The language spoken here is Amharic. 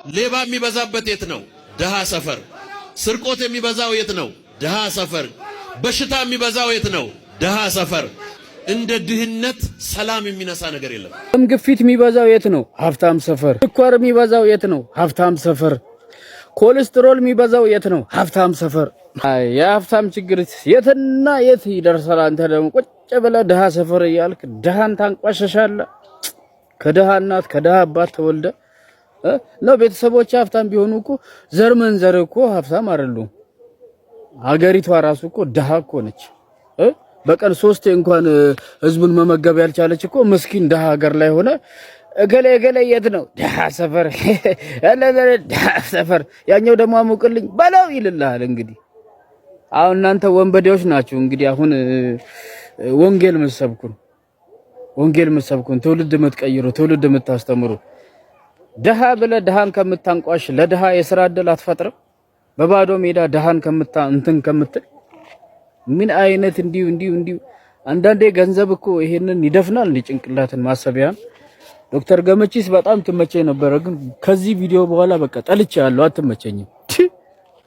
ሌባ የሚበዛበት የት ነው? ደሃ ሰፈር። ስርቆት የሚበዛው የት ነው? ደሃ ሰፈር። በሽታ የሚበዛው የት ነው? ደሃ ሰፈር። እንደ ድህነት ሰላም የሚነሳ ነገር የለም። ደም ግፊት የሚበዛው የት ነው? ሀብታም ሰፈር። ስኳር የሚበዛው የት ነው? ሀብታም ሰፈር። ኮሌስትሮል የሚበዛው የት ነው? ሀብታም ሰፈር። የሀብታም ችግር የትና የት ይደርሳል? አንተ ደግሞ ቁጭ ብለህ ደሃ ሰፈር እያልክ ደሃን ታንቋሸሻለህ። ከደሃ እናት ከደሃ አባት ተወልደ ነው። ቤተሰቦች ሀብታም ቢሆኑ እኮ ዘር መንዘር እኮ ሀብታም አይደሉም። ሀገሪቷ ራሱ እኮ ደሃ እኮ ነች። በቀን 3 እንኳን ህዝቡን መመገብ ያልቻለች እኮ ምስኪን ደሃ ሀገር ላይ ሆነ እገሌ የት ነው? ደሃ ሰፈር ደሃ ሰፈር። ያኛው ደግሞ አሙቅልኝ በለው ይልልሃል። እንግዲህ አሁን እናንተ ወንበዴዎች ናችሁ። እንግዲህ አሁን ወንጌል መሰብኩን ትውልድ የምትቀይሩ ትውልድ የምታስተምሩ ደሃ ብለህ ደሃን ከምታንቋሽ ለደሃ የሥራ ዕድል አትፈጥርም? በባዶ ሜዳ ደሃን ከምትል ምን አይነት እንዲሁ አንዳንዴ ገንዘብ እኮ ይሄንን ይደፍናል። ጭንቅላትን ማሰቢያን ዶክተር ገመቺስ በጣም ትመቸኝ ነበር፣ ግን ከዚህ ቪዲዮ በኋላ በቃ ጠልቼ ያለው አትመቸኝም።